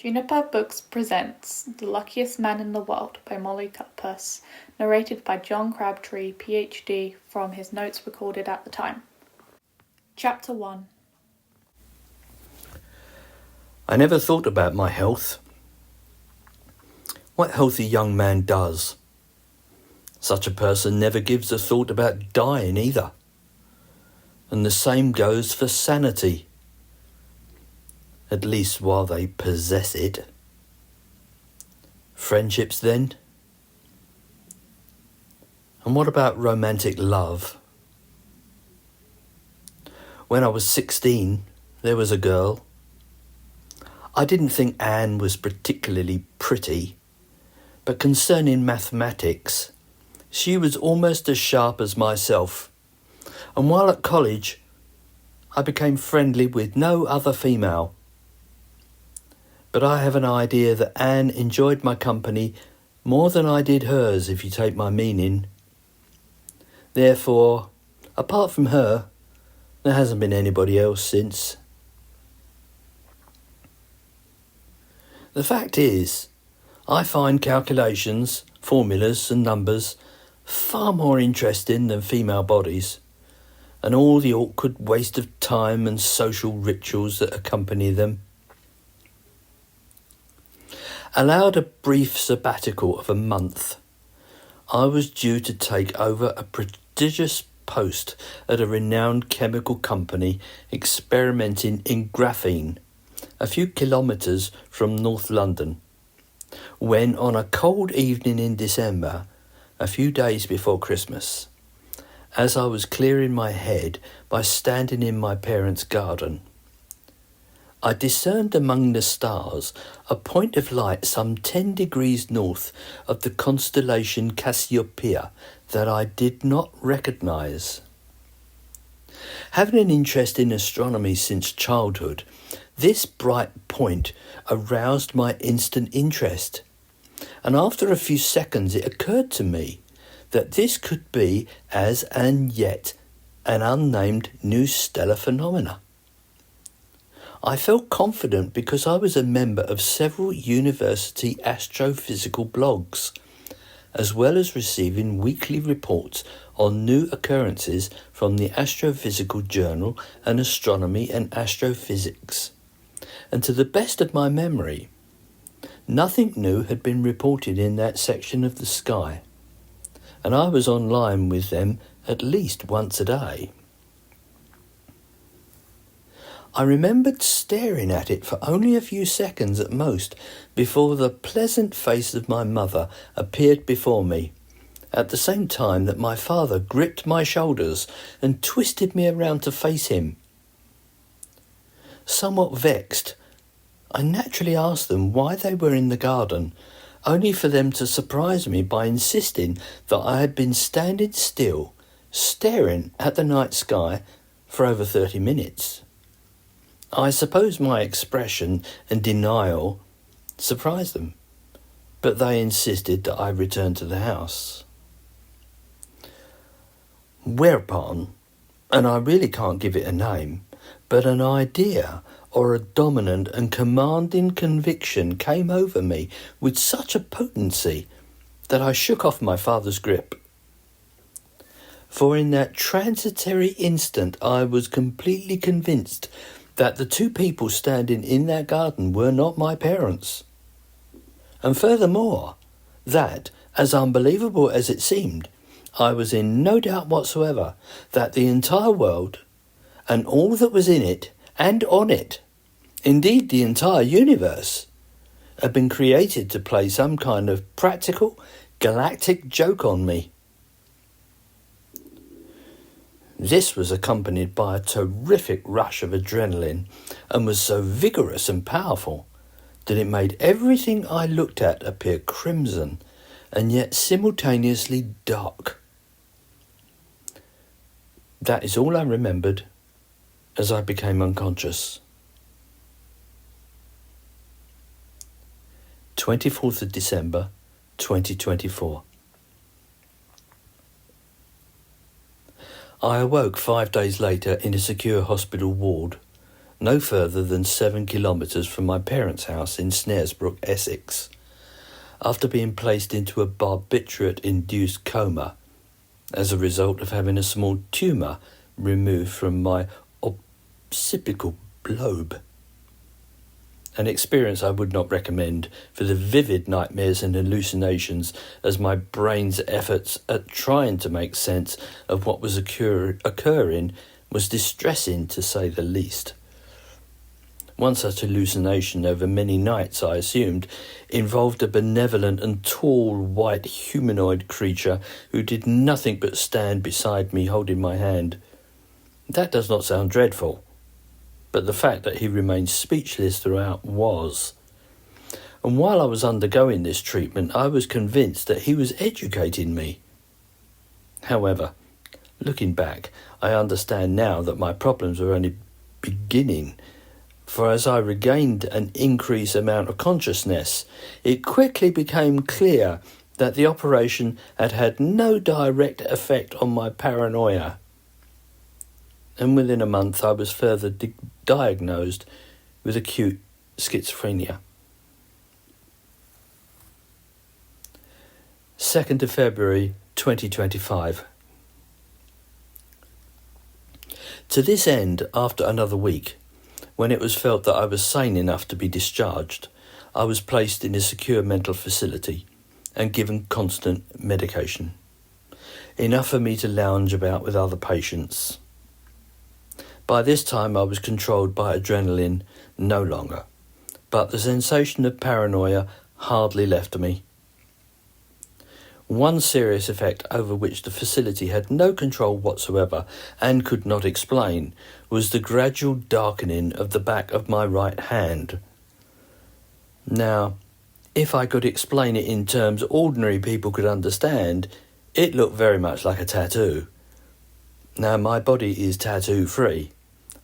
Juniper Books presents The Luckiest Man in the World by Molly Cutpurse, narrated by John Crabtree PhD from his notes recorded at the time. Chapter 1. I never thought about my health. What healthy young man does? Such a person never gives a thought about dying either. And the same goes for sanity. At least while they possess it. Friendships then? And what about romantic love? When I was 16, there was a girl. I didn't think Anne was particularly pretty, but concerning mathematics, she was almost as sharp as myself. And while at college, I became friendly with no other female. But I have an idea that Anne enjoyed my company more than I did hers, if you take my meaning. Therefore, apart from her, there hasn't been anybody else since. The fact is, I find calculations, formulas and numbers far more interesting than female bodies, and all the awkward waste of time and social rituals that accompany them. Allowed a brief sabbatical of a month, I was due to take over a prestigious post at a renowned chemical company experimenting in graphene, a few kilometres from North London, when on a cold evening in December, a few days before Christmas, as I was clearing my head by standing in my parents' garden, I discerned among the stars a point of light some 10 degrees north of the constellation Cassiopeia that I did not recognise. Having an interest in astronomy since childhood, this bright point aroused my instant interest, and after a few seconds it occurred to me that this could be as and yet an unnamed new stellar phenomena. I felt confident because I was a member of several university astrophysical blogs, as well as receiving weekly reports on new occurrences from the Astrophysical Journal and Astronomy and Astrophysics. And to the best of my memory, nothing new had been reported in that section of the sky, and I was online with them at least once a day. I remembered staring at it for only a few seconds at most before the pleasant face of my mother appeared before me, at the same time that my father gripped my shoulders and twisted me around to face him. Somewhat vexed, I naturally asked them why they were in the garden, only for them to surprise me by insisting that I had been standing still, staring at the night sky for over 30 minutes. I suppose my expression and denial surprised them, but they insisted that I return to the house. Whereupon, and I really can't give it a name, but an idea or a dominant and commanding conviction came over me with such a potency that I shook off my father's grip. For in that transitory instant I was completely convinced that the two people standing in that garden were not my parents. And furthermore, that, as unbelievable as it seemed, I was in no doubt whatsoever that the entire world, and all that was in it and on it, indeed the entire universe, had been created to play some kind of practical, galactic joke on me. This was accompanied by a terrific rush of adrenaline and was so vigorous and powerful that it made everything I looked at appear crimson and yet simultaneously dark. That is all I remembered as I became unconscious. 24th of December, 2024. I awoke 5 days later in a secure hospital ward, no further than 7 kilometres from my parents' house in Snaresbrook, Essex, after being placed into a barbiturate-induced coma as a result of having a small tumour removed from my occipital lobe. An experience I would not recommend for the vivid nightmares and hallucinations, as my brain's efforts at trying to make sense of what was occurring was distressing, to say the least. One such hallucination over many nights, I assumed, involved a benevolent and tall white humanoid creature who did nothing but stand beside me holding my hand. That does not sound dreadful, but the fact that he remained speechless throughout was. And while I was undergoing this treatment, I was convinced that he was educating me. However, looking back, I understand now that my problems were only beginning, for as I regained an increased amount of consciousness, it quickly became clear that the operation had had no direct effect on my paranoia. And within a month I was further diagnosed with acute schizophrenia. 2nd of February 2025. To this end, after another week, when it was felt that I was sane enough to be discharged, I was placed in a secure mental facility and given constant medication, enough for me to lounge about with other patients. By this time I was controlled by adrenaline no longer, but the sensation of paranoia hardly left me. One serious effect over which the facility had no control whatsoever and could not explain was the gradual darkening of the back of my right hand. Now, if I could explain it in terms ordinary people could understand, it looked very much like a tattoo. Now, my body is tattoo-free.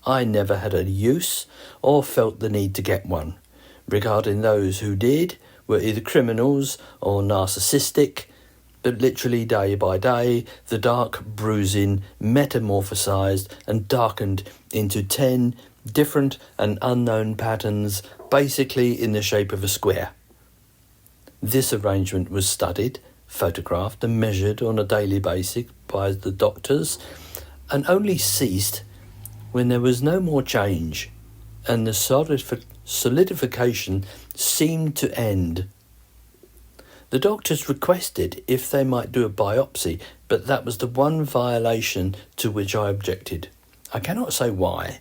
I never had a use or felt the need to get one, regarding those who did were either criminals or narcissistic, but literally day by day the dark bruising metamorphosized and darkened into 10 different and unknown patterns, basically in the shape of a square. This arrangement was studied, photographed and measured on a daily basis by the doctors, and only ceased when there was no more change and the solidification seemed to end. The doctors requested if they might do a biopsy, but that was the one violation to which I objected. I cannot say why,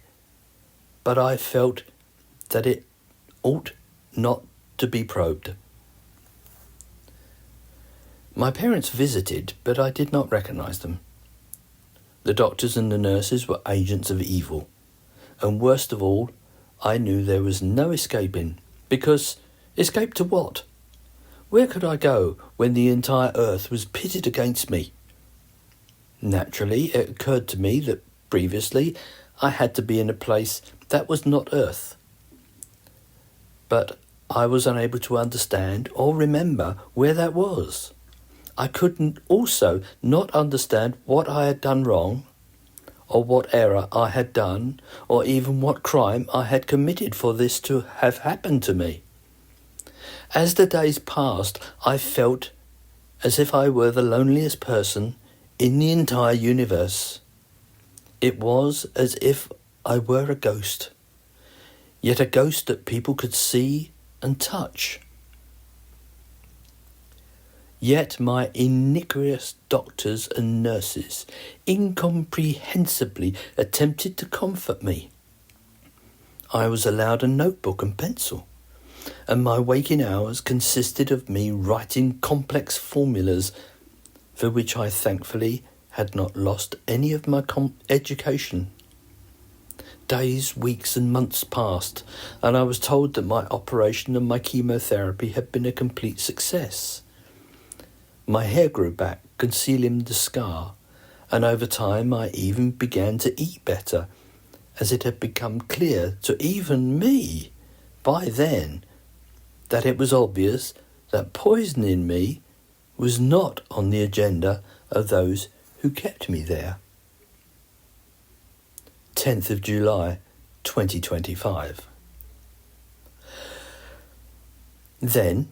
but I felt that it ought not to be probed. My parents visited, but I did not recognise them. The doctors and the nurses were agents of evil, and worst of all, I knew there was no escaping, because escape to what? Where could I go when the entire earth was pitted against me? Naturally, it occurred to me that previously I had to be in a place that was not earth. But I was unable to understand or remember where that was. I couldn't also not understand what I had done wrong, or what error I had done, or even what crime I had committed for this to have happened to me. As the days passed, I felt as if I were the loneliest person in the entire universe. It was as if I were a ghost, yet a ghost that people could see and touch. Yet my iniquitous doctors and nurses incomprehensibly attempted to comfort me. I was allowed a notebook and pencil, and my waking hours consisted of me writing complex formulas for which I thankfully had not lost any of my education. Days, weeks and months passed, and I was told that my operation and my chemotherapy had been a complete success. My hair grew back, concealing the scar, and over time I even began to eat better, as it had become clear to even me by then that it was obvious that poisoning me was not on the agenda of those who kept me there. 10th of July 2025. Then,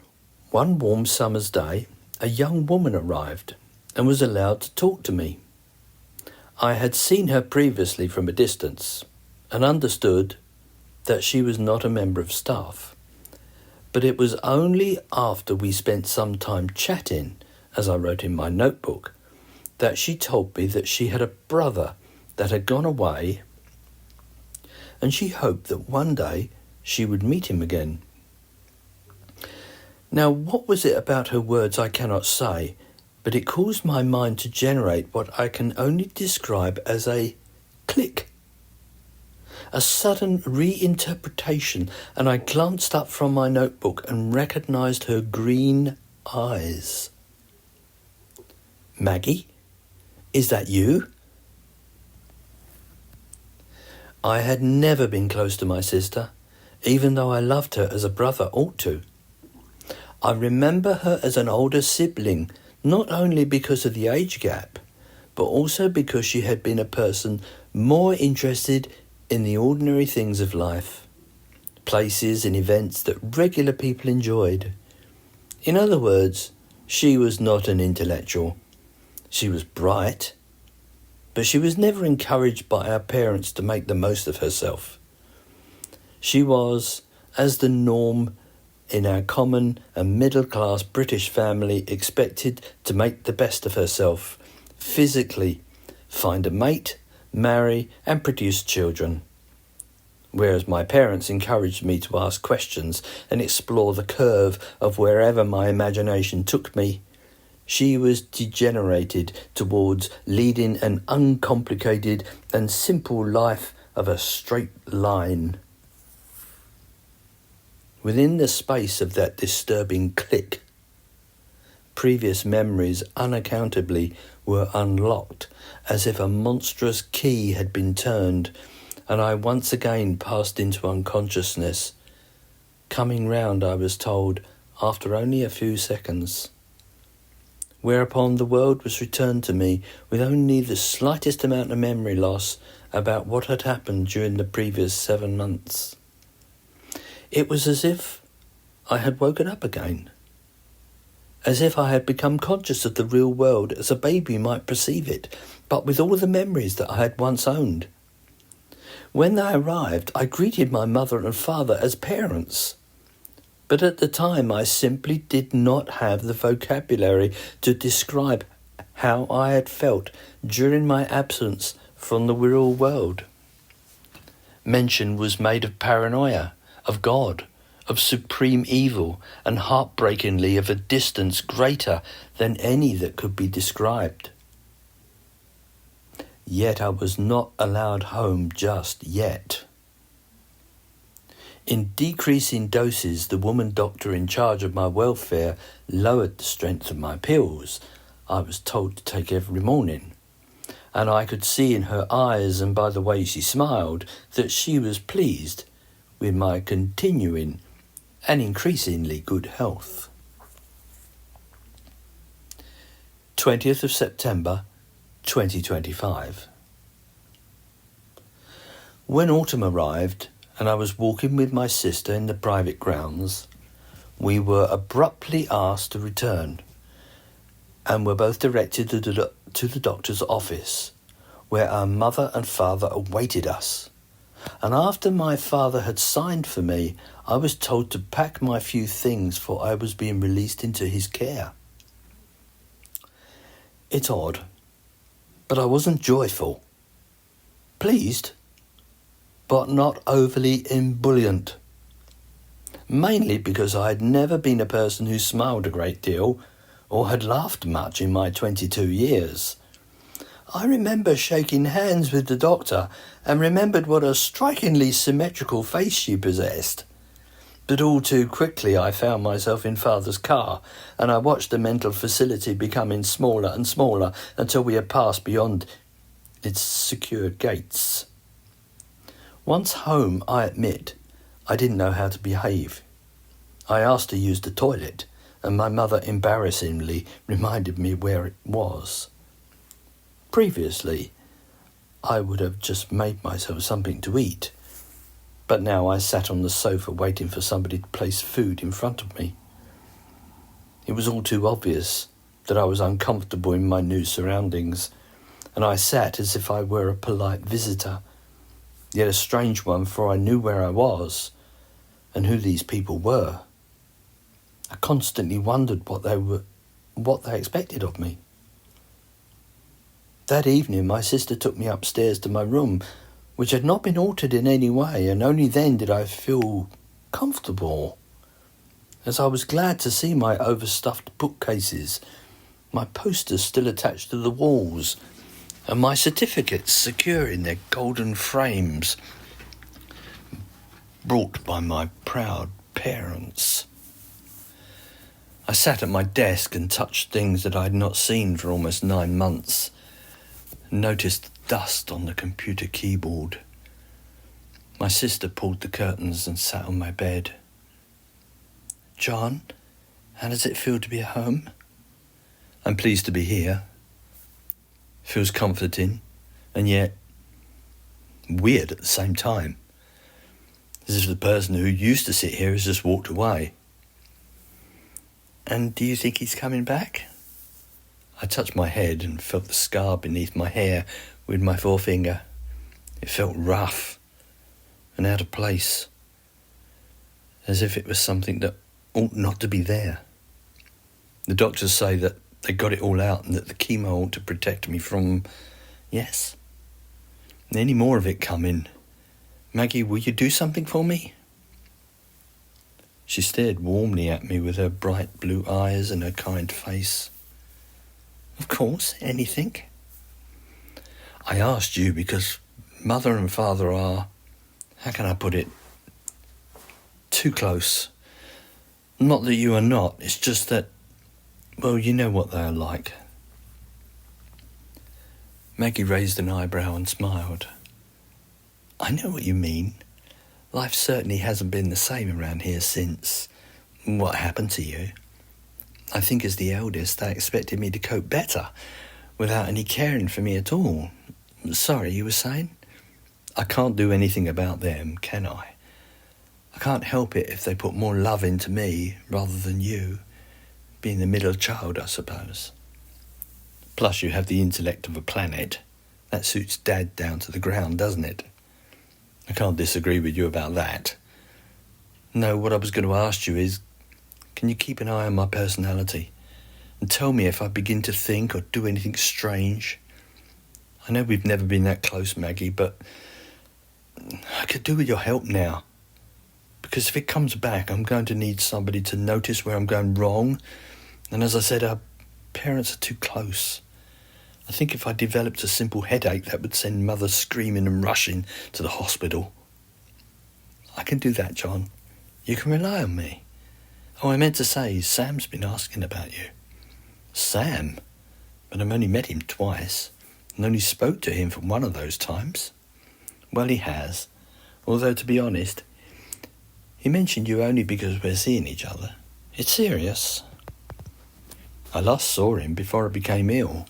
one warm summer's day, a young woman arrived and was allowed to talk to me. I had seen her previously from a distance and understood that she was not a member of staff. But it was only after we spent some time chatting, as I wrote in my notebook, that she told me that she had a brother that had gone away and she hoped that one day she would meet him again. Now, what was it about her words I cannot say, but it caused my mind to generate what I can only describe as a click. A sudden reinterpretation, and I glanced up from my notebook and recognised her green eyes. "Maggie, is that you?" I had never been close to my sister, even though I loved her as a brother ought to. I remember her as an older sibling, not only because of the age gap, but also because she had been a person more interested in the ordinary things of life, places and events that regular people enjoyed. In other words, she was not an intellectual. She was bright, but she was never encouraged by our parents to make the most of herself. She was, as the norm in our common and middle-class British family, expected to make the best of herself, physically, find a mate, marry and produce children. Whereas my parents encouraged me to ask questions and explore the curve of wherever my imagination took me, she was degenerated towards leading an uncomplicated and simple life of a straight line. Within the space of that disturbing click, previous memories unaccountably were unlocked, as if a monstrous key had been turned, and I once again passed into unconsciousness, coming round, I was told, after only a few seconds. Whereupon the world was returned to me with only the slightest amount of memory loss about what had happened during the previous 7 months. It was as if I had woken up again, as if I had become conscious of the real world as a baby might perceive it, but with all the memories that I had once owned. When they arrived, I greeted my mother and father as parents, but at the time I simply did not have the vocabulary to describe how I had felt during my absence from the real world. Mention was made of paranoia, of God, of supreme evil, and heartbreakingly of a distance greater than any that could be described. Yet I was not allowed home just yet. In decreasing doses, the woman doctor in charge of my welfare lowered the strength of my pills I was told to take every morning, and I could see in her eyes and by the way she smiled that she was pleased with my continuing and increasingly good health. 20th of September 2025. When autumn arrived and I was walking with my sister in the private grounds, we were abruptly asked to return and were both directed to the doctor's office, where our mother and father awaited us. And after my father had signed for me, I was told to pack my few things, for I was being released into his care. It's odd, but I wasn't joyful. Pleased, but not overly ebullient. Mainly because I had never been a person who smiled a great deal or had laughed much in my 22 years. I remember shaking hands with the doctor and remembered what a strikingly symmetrical face she possessed. But all too quickly I found myself in Father's car, and I watched the mental facility becoming smaller and smaller until we had passed beyond its secure gates. Once home, I admit, I didn't know how to behave. I asked to use the toilet, and my mother embarrassingly reminded me where it was. Previously, I would have just made myself something to eat, But now I sat on the sofa waiting for somebody to place food in front of me. It was all too obvious that I was uncomfortable in my new surroundings, and I sat as if I were a polite visitor, yet a strange one, for I knew where I was and who these people were. I constantly wondered what they expected of me. That evening my sister took me upstairs to my room, which had not been altered in any way, and only then did I feel comfortable, as I was glad to see my overstuffed bookcases, my posters still attached to the walls, and my certificates secure in their golden frames, brought by my proud parents. I sat at my desk and touched things that I had not seen for almost 9 months, and noticed dust on the computer keyboard. My sister pulled the curtains and sat on my bed. "John, how does it feel to be at home?" "I'm pleased to be here." Feels comforting, and yet weird at the same time. As if the person who used to sit here has just walked away. "And do you think he's coming back?" I touched my head and felt the scar beneath my hair with my forefinger. It felt rough and out of place, as if it was something that ought not to be there. The doctors say that they got it all out and that the chemo ought to protect me from, yes, any more of it coming. "Maggie, will you do something for me?" She stared warmly at me with her bright blue eyes and her kind face. "Of course, anything." "I asked you because Mother and Father are, how can I put it, too close. Not that you are not, it's just that, well, you know what they are like." Maggie raised an eyebrow and smiled. "I know what you mean. Life certainly hasn't been the same around here since what happened to you. I think as the eldest, they expected me to cope better, without any caring for me at all. Sorry, you were saying? I can't do anything about them, can I? I can't help it if they put more love into me rather than you, being the middle child, I suppose. Plus you have the intellect of a planet. That suits Dad down to the ground, doesn't it? I can't disagree with you about that. No, what I was going to ask you is, can you keep an eye on my personality and tell me if I begin to think or do anything strange? I know we've never been that close, Maggie, but I could do with your help now. Because if it comes back, I'm going to need somebody to notice where I'm going wrong. And as I said, our parents are too close. I think if I developed a simple headache, that would send Mother screaming and rushing to the hospital. I can do that, John. You can rely on me. Oh, I meant to say, Sam's been asking about you." "Sam? But I've only met him twice, and only spoke to him for one of those times." "Well, he has. Although, to be honest, he mentioned you only because we're seeing each other. It's serious. I last saw him before I became ill.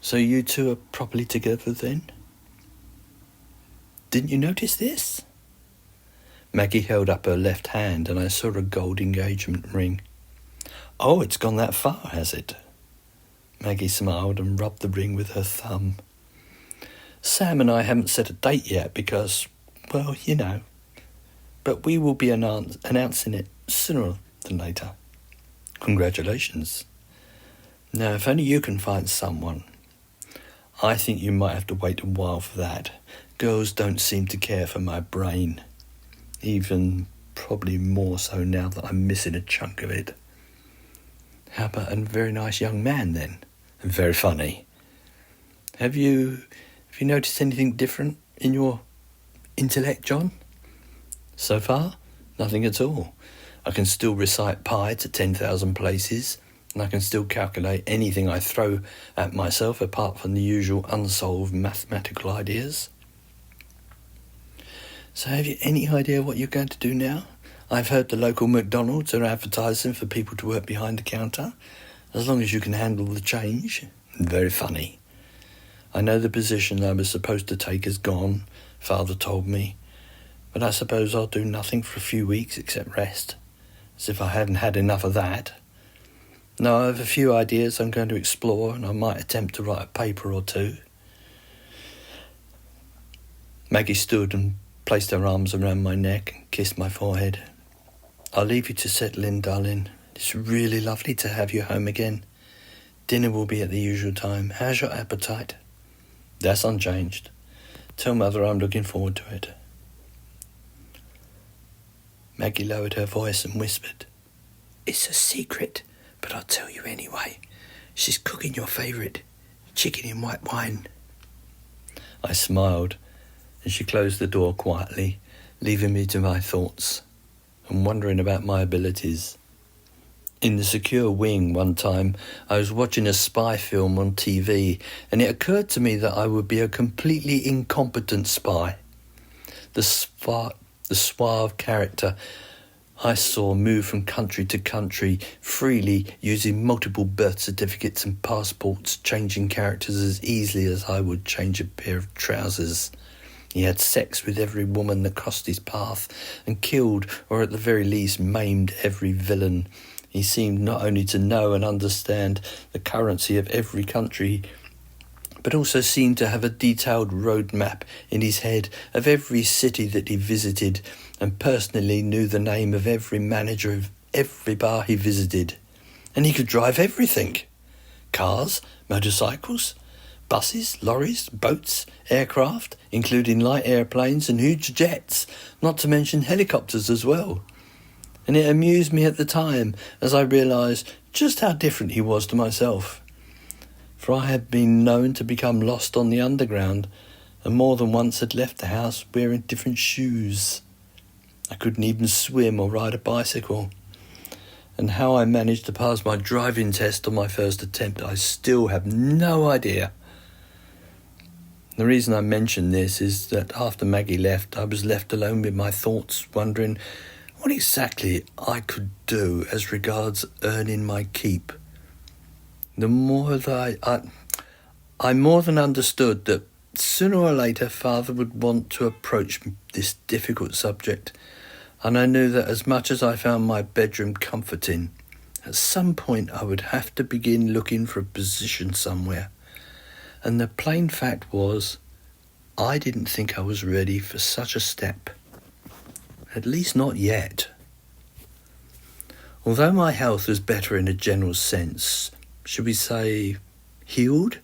So you two are properly together then?" "Didn't you notice this?" Maggie held up her left hand and I saw a gold engagement ring. "Oh, it's gone that far, has it?" Maggie smiled and rubbed the ring with her thumb. "Sam and I haven't set a date yet because, well, you know. But we will be announcing it sooner than later." "Congratulations. Now, if only you can find someone. I think you might have to wait a while for that. Girls don't seem to care for my brain. Even probably more so now that I'm missing a chunk of it." "How about a very nice young man then?" "And very funny. Have you noticed anything different in your intellect, John?" "So far, nothing at all. I can still recite pi to 10,000 places, and I can still calculate anything I throw at myself apart from the usual unsolved mathematical ideas." "So have you any idea what you're going to do now? I've heard the local McDonald's are advertising for people to work behind the counter, as long as you can handle the change." "Very funny. I know the position I was supposed to take is gone, Father told me, but I suppose I'll do nothing for a few weeks except rest, as if I hadn't had enough of that. No, I have a few ideas I'm going to explore, and I might attempt to write a paper or two. Maggie stood and placed her arms around my neck and kissed my forehead. I'll leave you to settle in, darling. It's really lovely to have you home again. Dinner will be at the usual time. How's your appetite? That's unchanged. Tell Mother I'm looking forward to it. Maggie lowered her voice and whispered, It's a secret, but I'll tell you anyway. She's cooking your favourite, chicken in white wine. I smiled, and she closed the door quietly, leaving me to my thoughts and wondering about my abilities. In the secure wing one time, I was watching a spy film on TV, and it occurred to me that I would be a completely incompetent spy. The suave character I saw move from country to country freely, using multiple birth certificates and passports, changing characters as easily as I would change a pair of trousers. He had sex with every woman that crossed his path and killed, or at the very least maimed, every villain. He seemed not only to know and understand the currency of every country, but also seemed to have a detailed road map in his head of every city that he visited, and personally knew the name of every manager of every bar he visited. And he could drive everything. Cars, motorcycles, buses, lorries, boats, aircraft, including light airplanes and huge jets, not to mention helicopters as well. And it amused me at the time as I realised just how different he was to myself. For I had been known to become lost on the underground, and more than once had left the house wearing different shoes. I couldn't even swim or ride a bicycle. And how I managed to pass my driving test on my first attempt, I still have no idea. The reason I mention this is that after Maggie left, I was left alone with my thoughts, wondering what exactly I could do as regards earning my keep. The more that I more than understood that sooner or later Father would want to approach this difficult subject, and I knew that as much as I found my bedroom comforting, at some point I would have to begin looking for a position somewhere. And the plain fact was, I didn't think I was ready for such a step. At least not yet. Although my health was better in a general sense, should we say, healed?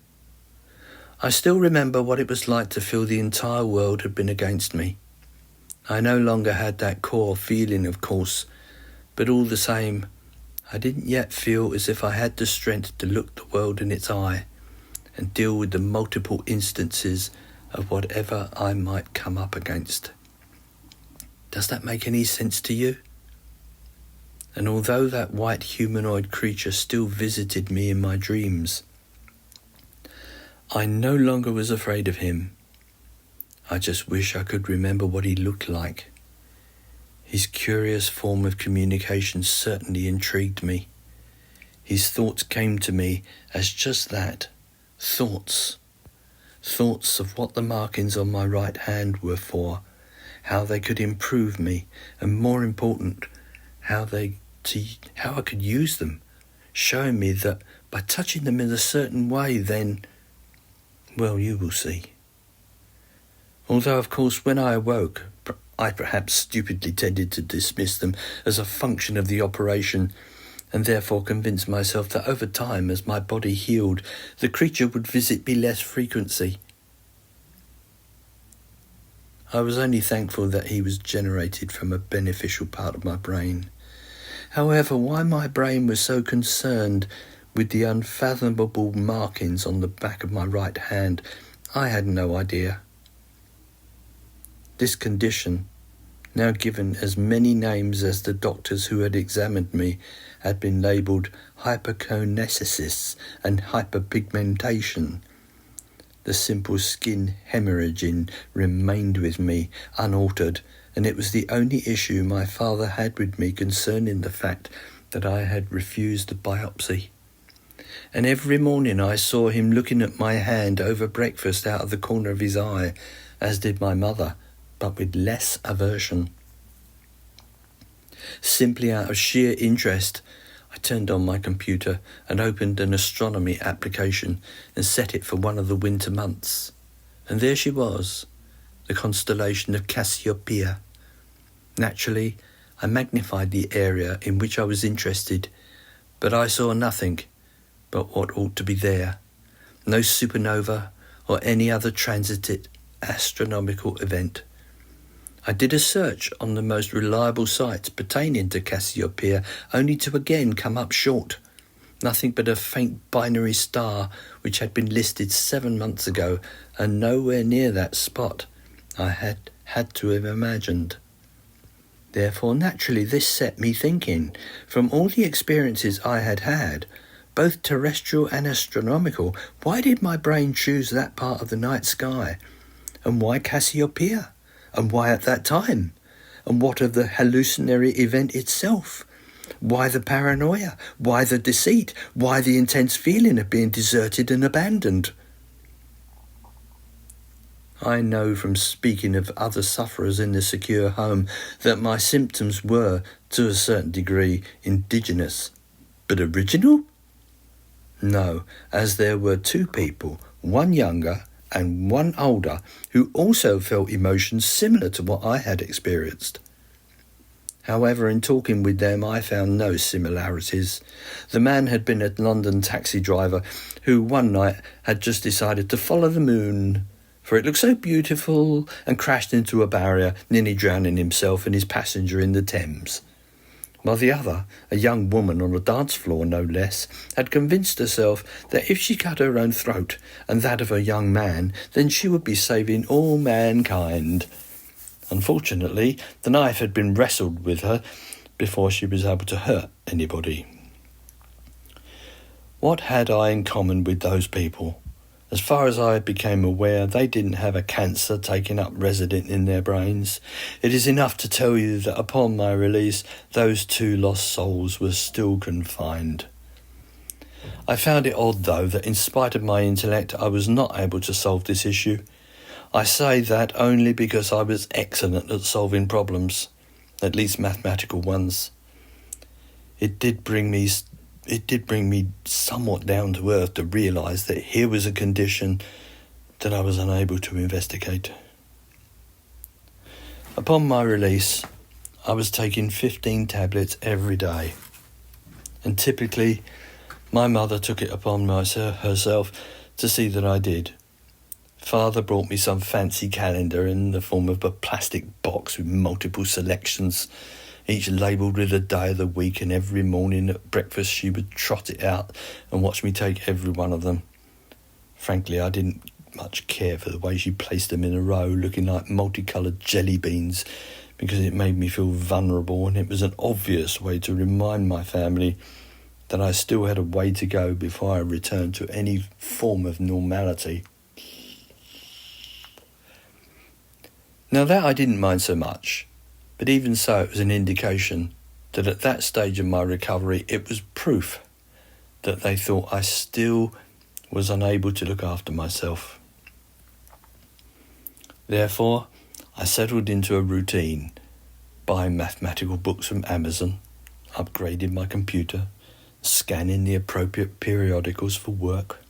I still remember what it was like to feel the entire world had been against me. I no longer had that core feeling, of course, but all the same, I didn't yet feel as if I had the strength to look the world in its eye and deal with the multiple instances of whatever I might come up against. Does that make any sense to you? And although that white humanoid creature still visited me in my dreams, I no longer was afraid of him. I just wish I could remember what he looked like. His curious form of communication certainly intrigued me. His thoughts came to me as just that, thoughts. Thoughts of what the markings on my right hand were for, how they could improve me, and more important, how I could use them, showing me that by touching them in a certain way, then, well, you will see. Although, of course, when I awoke, I perhaps stupidly tended to dismiss them as a function of the operation, and therefore convinced myself that over time, as my body healed, the creature would visit me less frequency. I was only thankful that he was generated from a beneficial part of my brain. However, why my brain was so concerned with the unfathomable markings on the back of my right hand, I had no idea. This condition, now given as many names as the doctors who had examined me, had been labelled hyperkinesis and hyperpigmentation. The simple skin hemorrhaging remained with me unaltered, and it was the only issue my father had with me concerning the fact that I had refused the biopsy. And every morning I saw him looking at my hand over breakfast out of the corner of his eye, as did my mother, but with less aversion. Simply out of sheer interest, I turned on my computer and opened an astronomy application and set it for one of the winter months. And there she was, the constellation of Cassiopeia. Naturally, I magnified the area in which I was interested, but I saw nothing but what ought to be there. No supernova or any other transited astronomical event. I did a search on the most reliable sites pertaining to Cassiopeia, only to again come up short. Nothing but a faint binary star which had been listed 7 months ago, and nowhere near that spot I had to have imagined. Therefore, naturally, this set me thinking. From all the experiences I had had, both terrestrial and astronomical, why did my brain choose that part of the night sky? And why Cassiopeia? And why at that time? And what of the hallucinatory event itself? Why the paranoia? Why the deceit? Why the intense feeling of being deserted and abandoned? I know from speaking of other sufferers in the secure home that my symptoms were, to a certain degree, indigenous. But original? No, as there were 2 people, one younger and one older, who also felt emotions similar to what I had experienced. However, in talking with them, I found no similarities. The man had been a London taxi driver who one night had just decided to follow the moon, for it looked so beautiful, and crashed into a barrier, nearly drowning himself and his passenger in the Thames. While the other, a young woman on a dance floor no less, had convinced herself that if she cut her own throat and that of a young man, then she would be saving all mankind. Unfortunately, the knife had been wrestled with her before she was able to hurt anybody. What had I in common with those people? As far as I became aware, they didn't have a cancer taking up resident in their brains. It is enough to tell you that upon my release, those 2 lost souls were still confined. I found it odd, though, that in spite of my intellect, I was not able to solve this issue. I say that only because I was excellent at solving problems, at least mathematical ones. It did bring me somewhat down to earth to realise that here was a condition that I was unable to investigate. Upon my release, I was taking 15 tablets every day, and typically my mother took it upon herself to see that I did. Father brought me some fancy calendar in the form of a plastic box with multiple selections, each labelled with a day of the week, and every morning at breakfast she would trot it out and watch me take every one of them. Frankly, I didn't much care for the way she placed them in a row, looking like multicoloured jelly beans, because it made me feel vulnerable, and it was an obvious way to remind my family that I still had a way to go before I returned to any form of normality. Now that I didn't mind so much, but even so it was an indication that at that stage of my recovery it was proof that they thought I still was unable to look after myself. Therefore, I settled into a routine, buying mathematical books from Amazon, upgrading my computer, scanning the appropriate periodicals for work.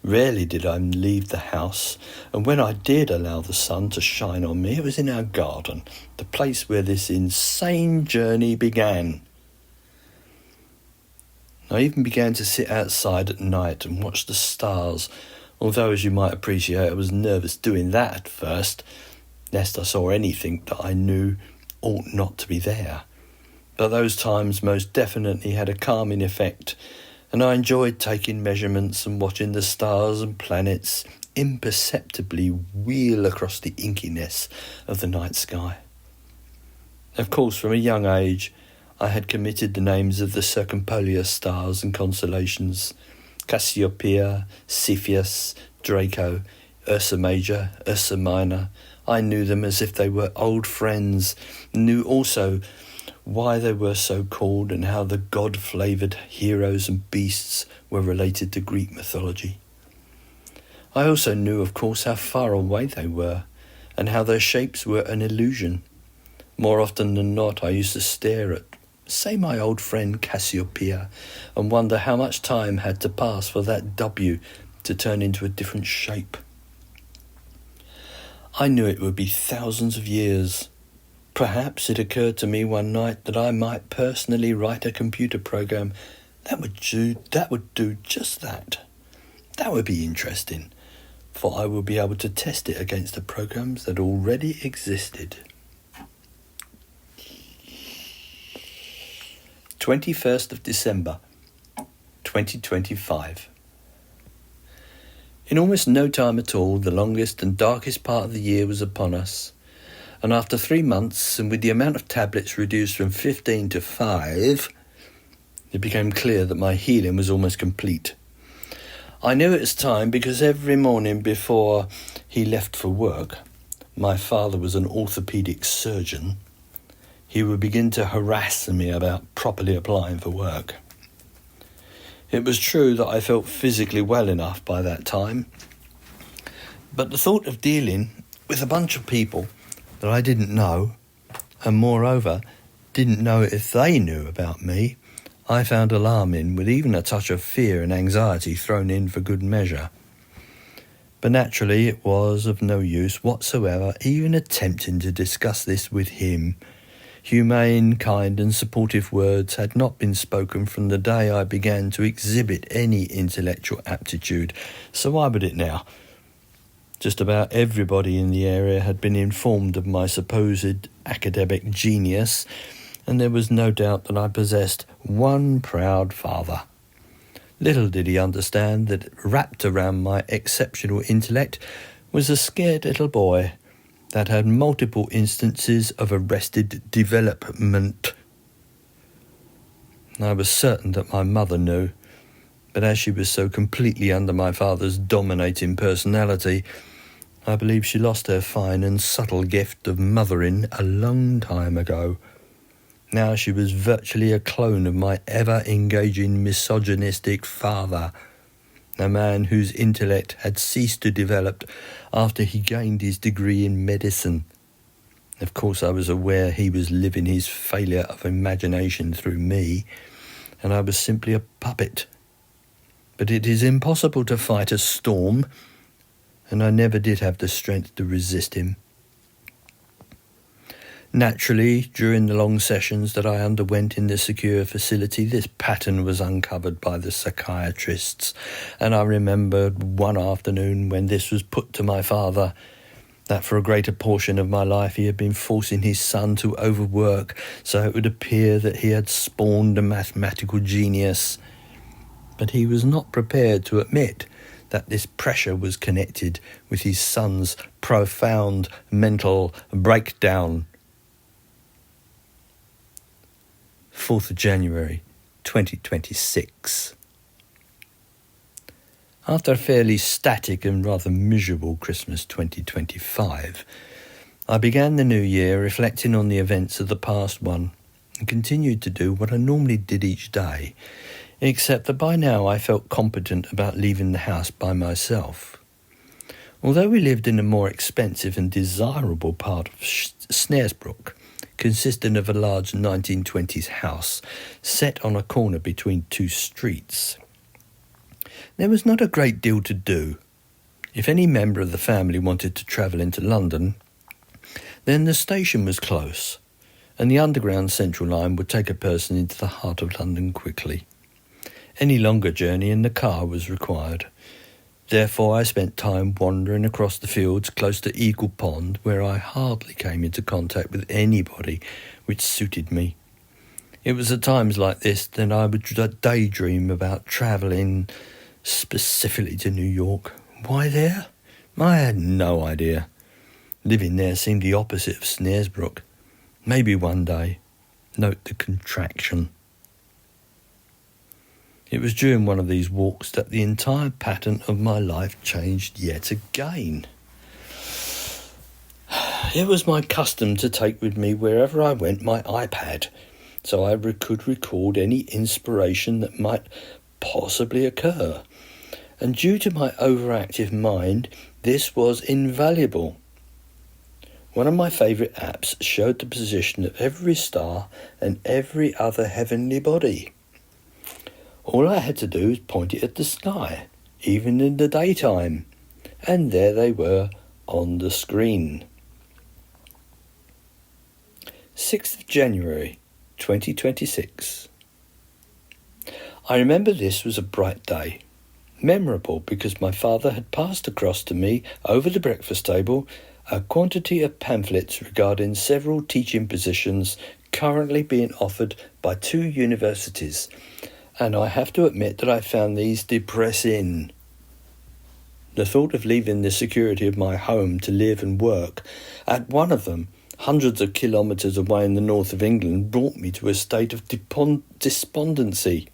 Rarely did I leave the house, and when I did allow the sun to shine on me, it was in our garden, the place where this insane journey began. I even began to sit outside at night and watch the stars, although, as you might appreciate, I was nervous doing that at first, lest I saw anything that I knew ought not to be there. But those times most definitely had a calming effect, and I enjoyed taking measurements and watching the stars and planets imperceptibly wheel across the inkiness of the night sky. Of course, from a young age, I had committed the names of the circumpolar stars and constellations: Cassiopeia, Cepheus, Draco, Ursa Major, Ursa Minor. I knew them as if they were old friends, knew also why they were so called and how the god-flavoured heroes and beasts were related to Greek mythology. I also knew, of course, how far away they were, and how their shapes were an illusion. More often than not, I used to stare at, say, my old friend Cassiopeia, and wonder how much time had to pass for that W to turn into a different shape. I knew it would be thousands of years. Perhaps it occurred to me one night that I might personally write a computer program that would do just that. That would be interesting, for I would be able to test it against the programs that already existed. 21st of December, 2025. In almost no time at all, the longest and darkest part of the year was upon us, and after 3 months, and with the amount of tablets reduced from 15 to 5, it became clear that my healing was almost complete. I knew it was time because every morning before he left for work, my father was an orthopaedic surgeon, he would begin to harass me about properly applying for work. It was true that I felt physically well enough by that time, but the thought of dealing with a bunch of people that I didn't know, and moreover, didn't know if they knew about me, I found alarming, with even a touch of fear and anxiety thrown in for good measure. But naturally it was of no use whatsoever even attempting to discuss this with him. Humane, kind and supportive words had not been spoken from the day I began to exhibit any intellectual aptitude, so why would it now? Just about everybody in the area had been informed of my supposed academic genius, and there was no doubt that I possessed one proud father. Little did he understand that wrapped around my exceptional intellect was a scared little boy that had multiple instances of arrested development. I was certain that my mother knew, but as she was so completely under my father's dominating personality, I believe she lost her fine and subtle gift of mothering a long time ago. Now she was virtually a clone of my ever-engaging misogynistic father, a man whose intellect had ceased to develop after he gained his degree in medicine. Of course, I was aware he was living his failure of imagination through me, and I was simply a puppet. But it is impossible to fight a storm, and I never did have the strength to resist him. Naturally, during the long sessions that I underwent in the secure facility, this pattern was uncovered by the psychiatrists, and I remembered one afternoon when this was put to my father, that for a greater portion of my life he had been forcing his son to overwork so it would appear that he had spawned a mathematical genius. But he was not prepared to admit that this pressure was connected with his son's profound mental breakdown. 4th of January, 2026. After a fairly static and rather miserable Christmas 2025, I began the new year reflecting on the events of the past one and continued to do what I normally did each day, except that by now I felt competent about leaving the house by myself. Although we lived in a more expensive and desirable part of Snaresbrook, consisting of a large 1920s house set on a corner between two streets, there was not a great deal to do. If any member of the family wanted to travel into London, then the station was close, and the Underground Central Line would take a person into the heart of London quickly. Any longer journey in the car was required. Therefore I spent time wandering across the fields close to Eagle Pond, where I hardly came into contact with anybody which suited me. It was at times like this that I would daydream about travelling specifically to New York. Why there? I had no idea. Living there seemed the opposite of Snaresbrook. Maybe one day. Note the contraction. It was during one of these walks that the entire pattern of my life changed yet again. It was my custom to take with me wherever I went my iPad, so I could record any inspiration that might possibly occur. And due to my overactive mind, this was invaluable. One of my favourite apps showed the position of every star and every other heavenly body. All I had to do was point it at the sky, even in the daytime, and there they were on the screen. 6th of January 2026. I remember this was a bright day, memorable because my father had passed across to me over the breakfast table a quantity of pamphlets regarding several teaching positions currently being offered by 2 universities, and I have to admit that I found these depressing. The thought of leaving the security of my home to live and work at one of them, hundreds of kilometres away in the north of England, brought me to a state of despondency.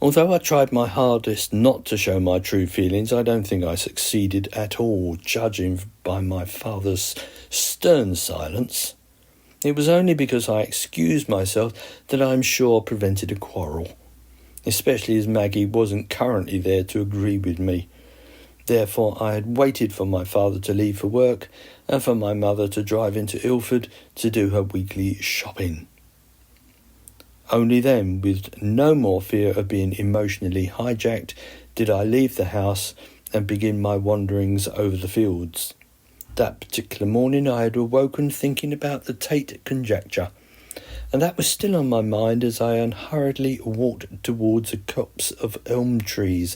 Although I tried my hardest not to show my true feelings, I don't think I succeeded at all, judging by my father's stern silence. It was only because I excused myself that I'm sure prevented a quarrel, especially as Maggie wasn't currently there to agree with me. Therefore, I had waited for my father to leave for work and for my mother to drive into Ilford to do her weekly shopping. Only then, with no more fear of being emotionally hijacked, did I leave the house and begin my wanderings over the fields. That particular morning I had awoken thinking about the Tate conjecture, and that was still on my mind as I unhurriedly walked towards a copse of elm trees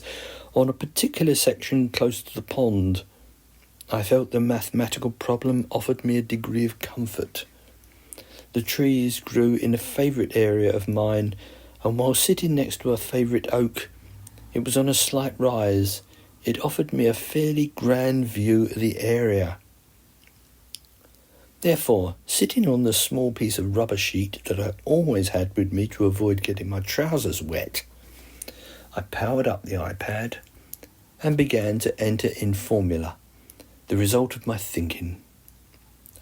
on a particular section close to the pond. I felt the mathematical problem offered me a degree of comfort. The trees grew in a favourite area of mine, and while sitting next to a favourite oak, it was on a slight rise. It offered me a fairly grand view of the area. Therefore, sitting on the small piece of rubber sheet that I always had with me to avoid getting my trousers wet, I powered up the iPad and began to enter in formula, the result of my thinking.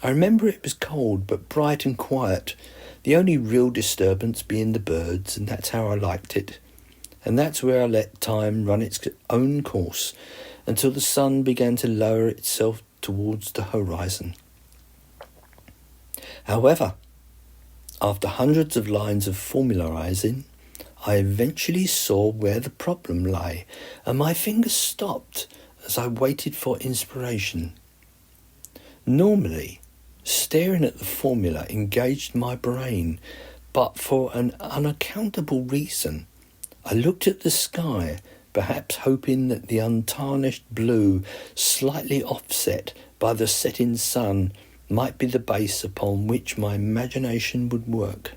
I remember it was cold but bright and quiet, the only real disturbance being the birds, and that's how I liked it. And that's where I let time run its own course until the sun began to lower itself towards the horizon. However, after hundreds of lines of formularising, I eventually saw where the problem lay, and my fingers stopped as I waited for inspiration. Normally, staring at the formula engaged my brain, but for an unaccountable reason, I looked at the sky, perhaps hoping that the untarnished blue, slightly offset by the setting sun, might be the base upon which my imagination would work.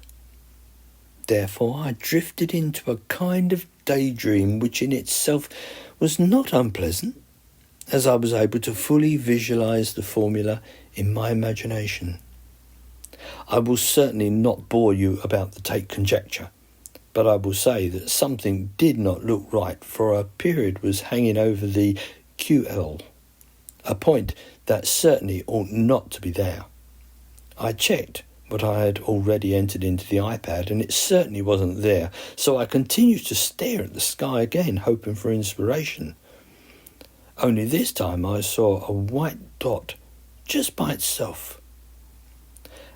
Therefore, I drifted into a kind of daydream which in itself was not unpleasant, as I was able to fully visualise the formula in my imagination. I will certainly not bore you about the Tate conjecture, but I will say that something did not look right, for a period was hanging over the QL, a point that certainly ought not to be there. I checked what I had already entered into the iPad, and it certainly wasn't there, so I continued to stare at the sky again, hoping for inspiration. Only this time I saw a white dot just by itself.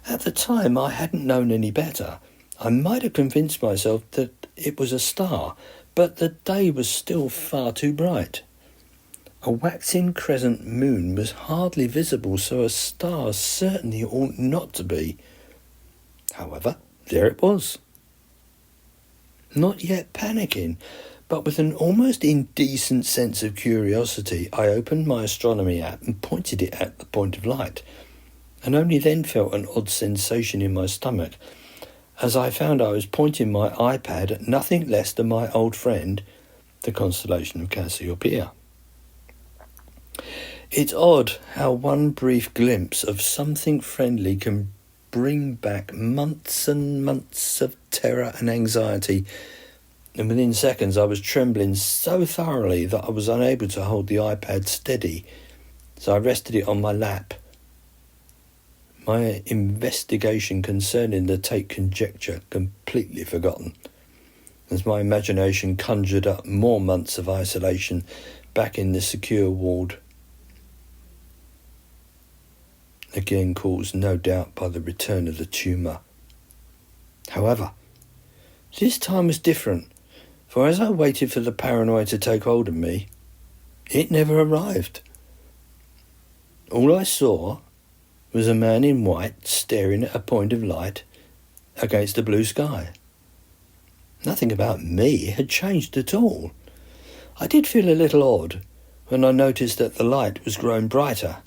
At the time I hadn't known any better. I might have convinced myself that it was a star, but the day was still far too bright. A waxing crescent moon was hardly visible, so a star certainly ought not to be. However, there it was. Not yet panicking, but with an almost indecent sense of curiosity, I opened my astronomy app and pointed it at the point of light, and only then felt an odd sensation in my stomach, as I found I was pointing my iPad at nothing less than my old friend, the constellation of Cassiopeia. It's odd how one brief glimpse of something friendly can bring back months and months of terror and anxiety, and within seconds I was trembling so thoroughly that I was unable to hold the iPad steady, so I rested it on my lap. My investigation concerning the Tate conjecture completely forgotten, as my imagination conjured up more months of isolation back in the secure ward. again caused no doubt by the return of the tumour. However, this time was different, for as I waited for the paranoia to take hold of me, it never arrived. All I saw was a man in white staring at a point of light against the blue sky. Nothing about me had changed at all. I did feel a little odd when I noticed that the light was growing brighter,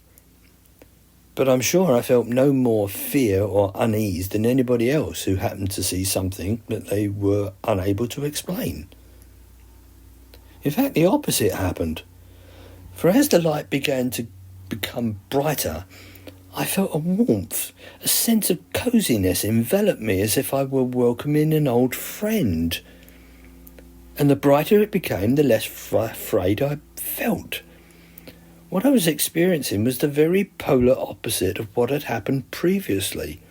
but I'm sure I felt no more fear or unease than anybody else who happened to see something that they were unable to explain. In fact, the opposite happened, for as the light began to become brighter, I felt a warmth, a sense of coziness envelop me as if I were welcoming an old friend. And the brighter it became, the less afraid I felt. What I was experiencing was the very polar opposite of what had happened previously.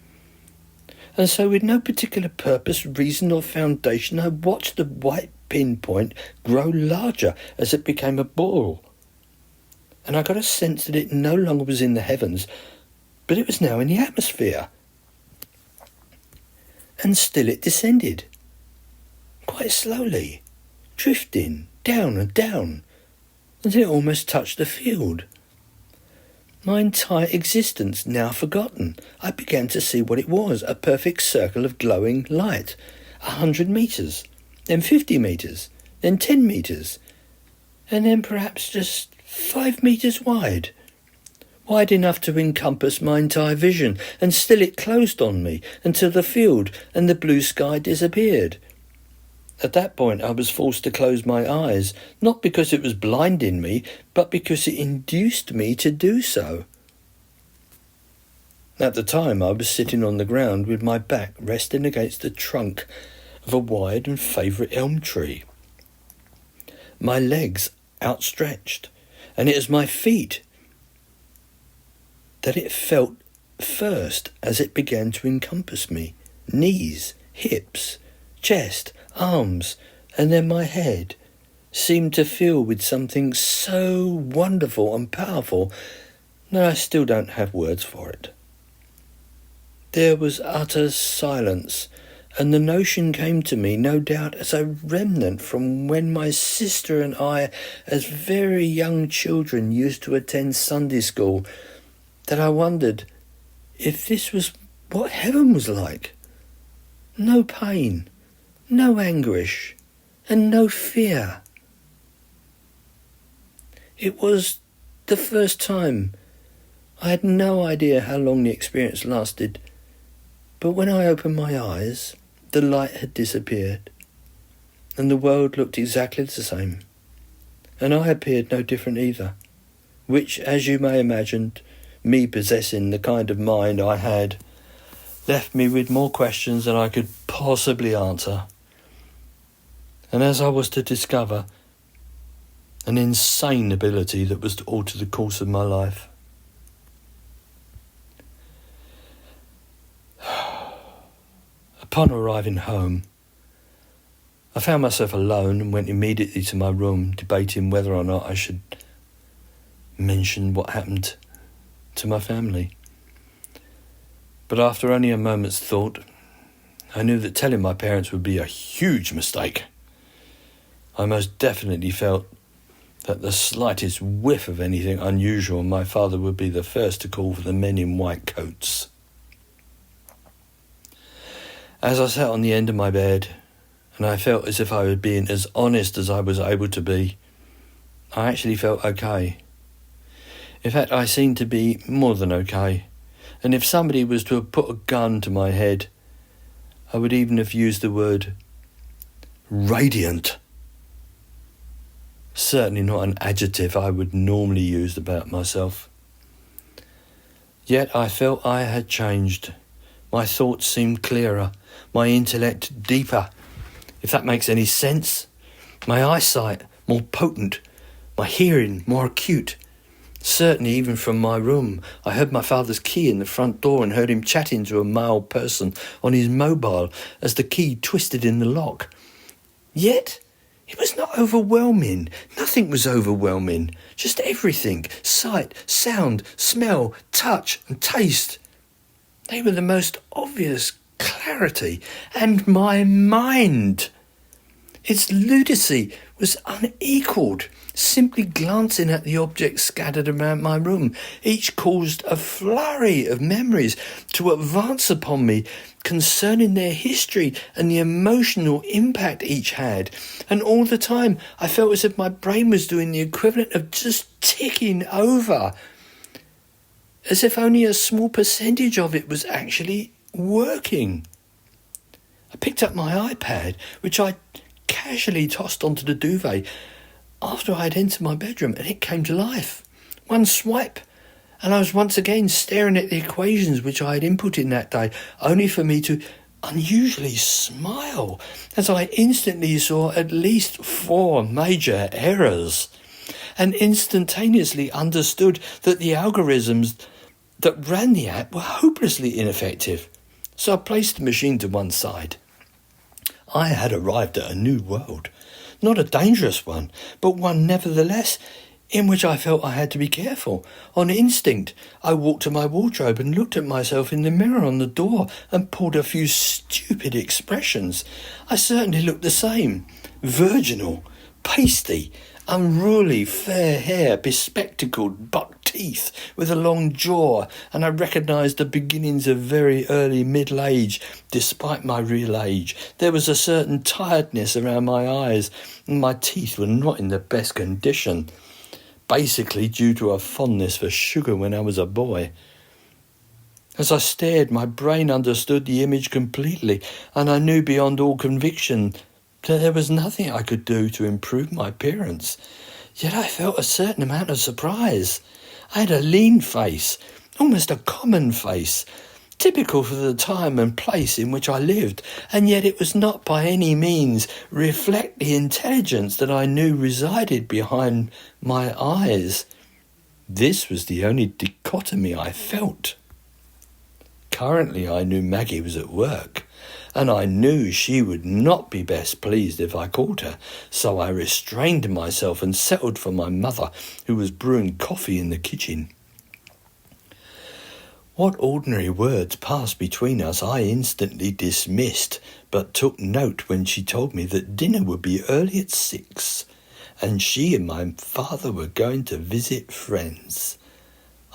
And so with no particular purpose, reason or foundation, I watched the white pinpoint grow larger as it became a ball. And I got a sense that it no longer was in the heavens, but it was now in the atmosphere. And still it descended, quite slowly, drifting down and down, until it almost touched the field. My entire existence now forgotten, I began to see what it was, a perfect circle of glowing light, 100 metres, then 50 metres, then 10 metres, and then perhaps just 5 metres wide enough to encompass my entire vision, and still it closed on me until the field and the blue sky disappeared. At that point I was forced to close my eyes, not because it was blinding me, but because it induced me to do so. At the time I was sitting on the ground with my back resting against the trunk of a wide and favourite elm tree, my legs outstretched, and it was my feet that it felt first as it began to encompass me. Knees, hips, chest, arms, and then my head seemed to fill with something so wonderful and powerful that I still don't have words for it. There was utter silence, and the notion came to me, no doubt as a remnant from when my sister and I, as very young children, used to attend Sunday school, that I wondered if this was what heaven was like. No pain, no anguish, and no fear. It was the first time. I had no idea how long the experience lasted, but when I opened my eyes, the light had disappeared, and the world looked exactly the same, and I appeared no different either, which, as you may imagine, me possessing the kind of mind I had, left me with more questions than I could possibly answer. And as I was to discover, an insane ability that was to alter the course of my life. Upon arriving home, I found myself alone and went immediately to my room, debating whether or not I should mention what happened to my family. But after only a moment's thought, I knew that telling my parents would be a huge mistake. I most definitely felt that the slightest whiff of anything unusual, my father would be the first to call for the men in white coats. As I sat on the end of my bed, and I felt as if I was being as honest as I was able to be, I actually felt okay. In fact, I seemed to be more than okay, and if somebody was to have put a gun to my head, I would even have used the word radiant. Certainly not an adjective I would normally use about myself. Yet I felt I had changed. My thoughts seemed clearer, my intellect deeper, if that makes any sense. My eyesight more potent, my hearing more acute. Certainly even from my room, I heard my father's key in the front door and heard him chatting to a male person on his mobile as the key twisted in the lock. Yet It was not overwhelming. Nothing was overwhelming. Just everything. Sight, sound, smell, touch and taste. They were the most obvious clarity. And my mind. Its lucidity was unequalled. Simply glancing at the objects scattered around my room, each caused a flurry of memories to advance upon me concerning their history and the emotional impact each had. And all the time, I felt as if my brain was doing the equivalent of just ticking over, as if only a small percentage of it was actually working. I picked up my iPad, which I casually tossed onto the duvet after I had entered my bedroom, and it came to life. One swipe, and I was once again staring at the equations which I had inputted that day, only for me to unusually smile as I instantly saw at least 4 major errors, and instantaneously understood that the algorithms that ran the app were hopelessly ineffective. So I placed the machine to one side. I had arrived at a new world. Not a dangerous one, but one nevertheless, in which I felt I had to be careful. On instinct, I walked to my wardrobe and looked at myself in the mirror on the door and pulled a few stupid expressions. I certainly looked the same. Virginal, pasty, unruly, fair hair, bespectacled, buck teeth, with a long jaw, and I recognised the beginnings of very early middle age, despite my real age. There was a certain tiredness around my eyes, and my teeth were not in the best condition, basically due to a fondness for sugar when I was a boy. As I stared, my brain understood the image completely, and I knew beyond all conviction that there was nothing I could do to improve my appearance. Yet I felt a certain amount of surprise. I had a lean face, almost a common face, typical for the time and place in which I lived, and yet it was not by any means reflect the intelligence that I knew resided behind my eyes. This was the only dichotomy I felt. Currently I knew Maggie was at work, and I knew she would not be best pleased if I called her, so I restrained myself and settled for my mother, who was brewing coffee in the kitchen. What ordinary words passed between us I instantly dismissed, but took note when she told me that dinner would be early at 6, and she and my father were going to visit friends.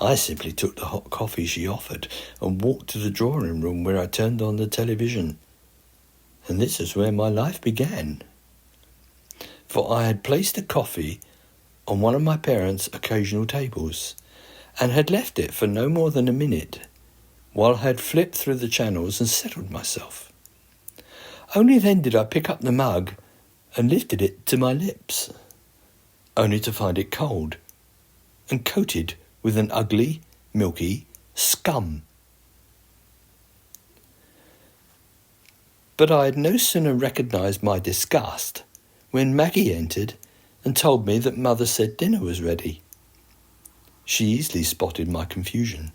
I simply took the hot coffee she offered and walked to the drawing room, where I turned on the television. And this is where my life began. For I had placed the coffee on one of my parents' occasional tables, and had left it for no more than a minute, while I had flipped through the channels and settled myself. Only then did I pick up the mug and lifted it to my lips, only to find it cold and coated with an ugly, milky scum. But I had no sooner recognised my disgust when Maggie entered and told me that Mother said dinner was ready. She easily spotted my confusion.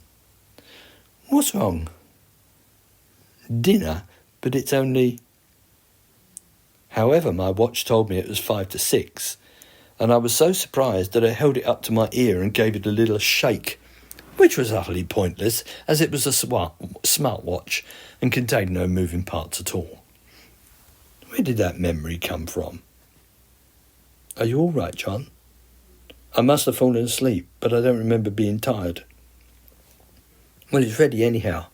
"What's wrong?" "Dinner, but it's only..." However, my watch told me it was 5 to 6, and I was so surprised that I held it up to my ear and gave it a little shake, which was utterly pointless, as it was a smartwatch and contained no moving parts at all. Where did that memory come from? "Are you all right, John?" "I must have fallen asleep, but I don't remember being tired." "Well, it's ready anyhow,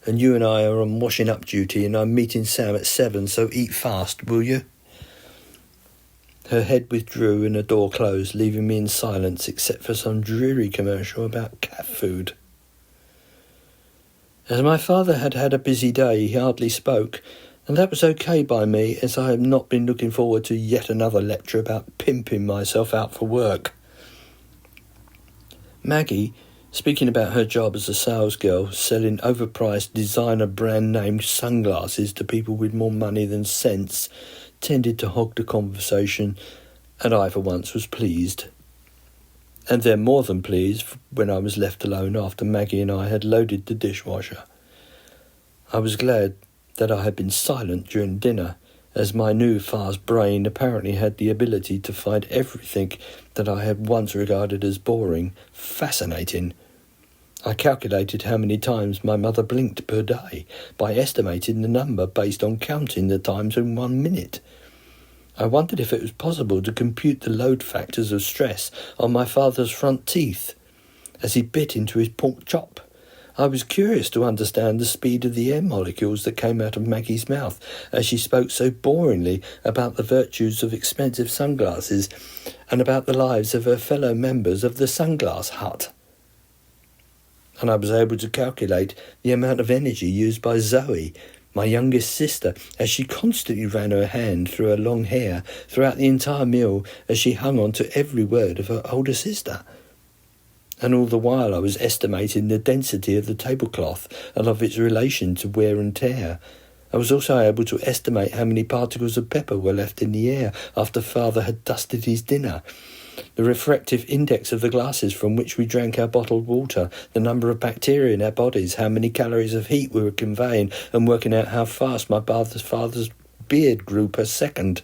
and you and I are on washing up duty, and I'm meeting Sam at 7, so eat fast, will you?" Her head withdrew and the door closed, leaving me in silence except for some dreary commercial about cat food. As my father had had a busy day, he hardly spoke, and that was okay by me, as I had not been looking forward to yet another lecture about pimping myself out for work. Maggie, speaking about her job as a salesgirl, selling overpriced designer brand name sunglasses to people with more money than sense, tended to hog the conversation, and I for once was pleased. And then more than pleased when I was left alone after Maggie and I had loaded the dishwasher. I was glad that I had been silent during dinner, as my new fast brain apparently had the ability to find everything that I had once regarded as boring fascinating. I calculated how many times my mother blinked per day by estimating the number based on counting the times in 1 minute. I wondered if it was possible to compute the load factors of stress on my father's front teeth as he bit into his pork chop. I was curious to understand the speed of the air molecules that came out of Maggie's mouth as she spoke so boringly about the virtues of expensive sunglasses and about the lives of her fellow members of the Sunglass Hut. And I was able to calculate the amount of energy used by Zoe, my youngest sister, as she constantly ran her hand through her long hair throughout the entire meal as she hung on to every word of her older sister. And all the while I was estimating the density of the tablecloth and of its relation to wear and tear. I was also able to estimate how many particles of pepper were left in the air after father had dusted his dinner, the refractive index of the glasses from which we drank our bottled water, the number of bacteria in our bodies, how many calories of heat we were conveying, and working out how fast my father's beard grew per second.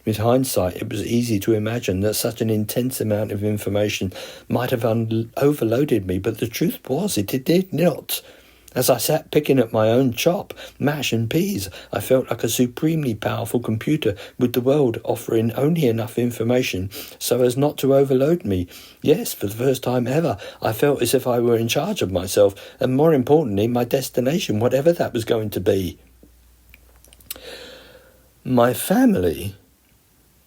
With hindsight, it was easy to imagine that such an intense amount of information might have overloaded me, but the truth was it did not. As I sat picking at my own chop, mash and peas, I felt like a supremely powerful computer with the world offering only enough information so as not to overload me. Yes, for the first time ever, I felt as if I were in charge of myself, and more importantly, my destination, whatever that was going to be. My family,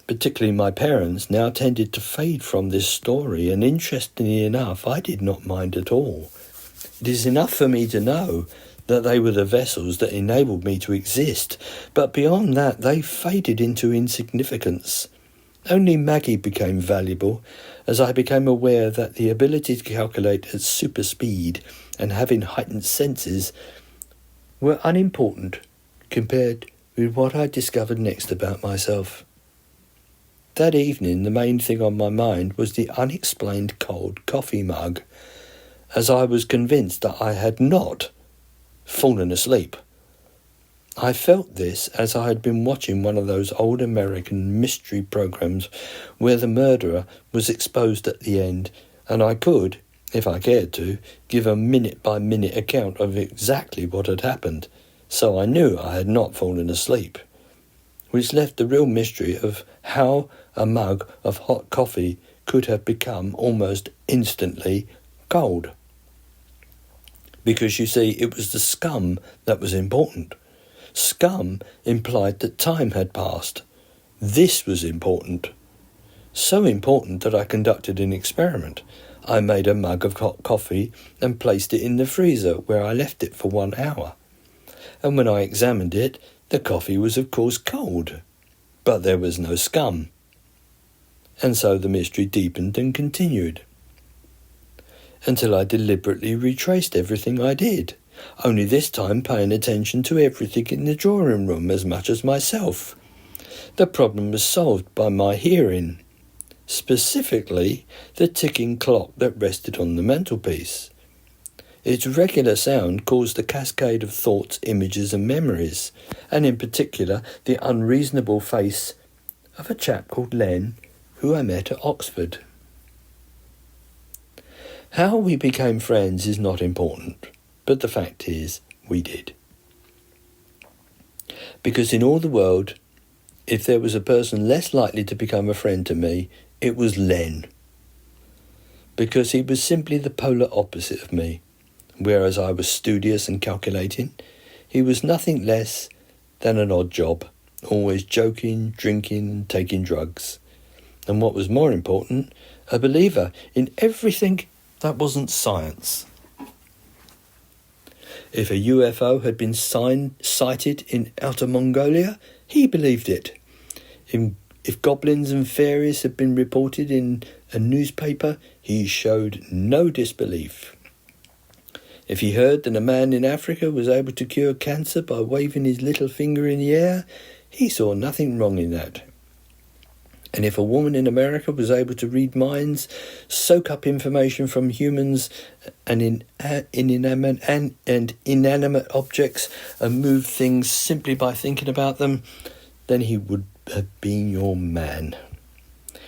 particularly my parents, now tended to fade from this story, and interestingly enough, I did not mind at all. It is enough for me to know that they were the vessels that enabled me to exist, but beyond that they faded into insignificance. Only Maggie became valuable, as I became aware that the ability to calculate at super speed and having heightened senses were unimportant compared with what I discovered next about myself. That evening, the main thing on my mind was the unexplained cold coffee mug, as I was convinced that I had not fallen asleep. I felt this as I had been watching one of those old American mystery programs where the murderer was exposed at the end, and I could, if I cared to, give a minute-by-minute account of exactly what had happened, so I knew I had not fallen asleep, which left the real mystery of how a mug of hot coffee could have become almost instantly cold. Because, you see, it was the scum that was important. Scum implied that time had passed. This was important. So important that I conducted an experiment. I made a mug of hot coffee and placed it in the freezer, where I left it for 1 hour. And when I examined it, the coffee was of course cold, but there was no scum. And so the mystery deepened and continued, until I deliberately retraced everything I did, only this time paying attention to everything in the drawing room as much as myself. The problem was solved by my hearing, specifically the ticking clock that rested on the mantelpiece. Its regular sound caused a cascade of thoughts, images and memories, and in particular the unreasonable face of a chap called Len, who I met at Oxford. How we became friends is not important, but the fact is, we did. Because in all the world, if there was a person less likely to become a friend to me, it was Len. Because he was simply the polar opposite of me. Whereas I was studious and calculating, he was nothing less than an odd job, always joking, drinking, taking drugs. And what was more important, a believer in everything that wasn't science. If a UFO had been sighted in Outer Mongolia, he believed it. If goblins and fairies had been reported in a newspaper, he showed no disbelief. If he heard that a man in Africa was able to cure cancer by waving his little finger in the air, he saw nothing wrong in that. And if a woman in America was able to read minds, soak up information from humans and inanimate objects, and move things simply by thinking about them, then he would have been your man.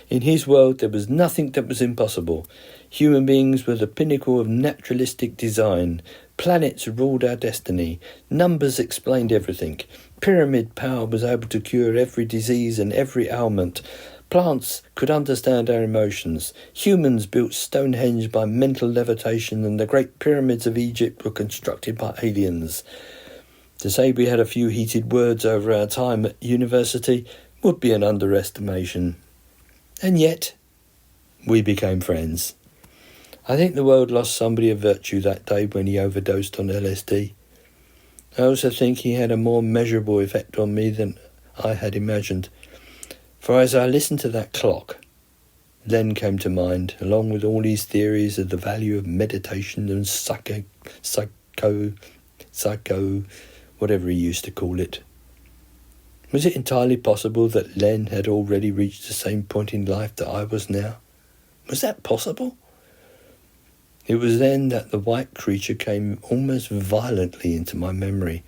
In his world, there was nothing that was impossible. Human beings were the pinnacle of naturalistic design. Planets ruled our destiny. Numbers explained everything. Pyramid power was able to cure every disease and every ailment. Plants could understand our emotions. Humans built Stonehenge by mental levitation, and the great pyramids of Egypt were constructed by aliens. To say we had a few heated words over our time at university would be an underestimation. And yet, we became friends. I think the world lost somebody of virtue that day when he overdosed on LSD. I also think he had a more measurable effect on me than I had imagined. For as I listened to that clock, Len came to mind, along with all his theories of the value of meditation and psycho, whatever he used to call it. Was it entirely possible that Len had already reached the same point in life that I was now? Was that possible? It was then that the white creature came almost violently into my memory,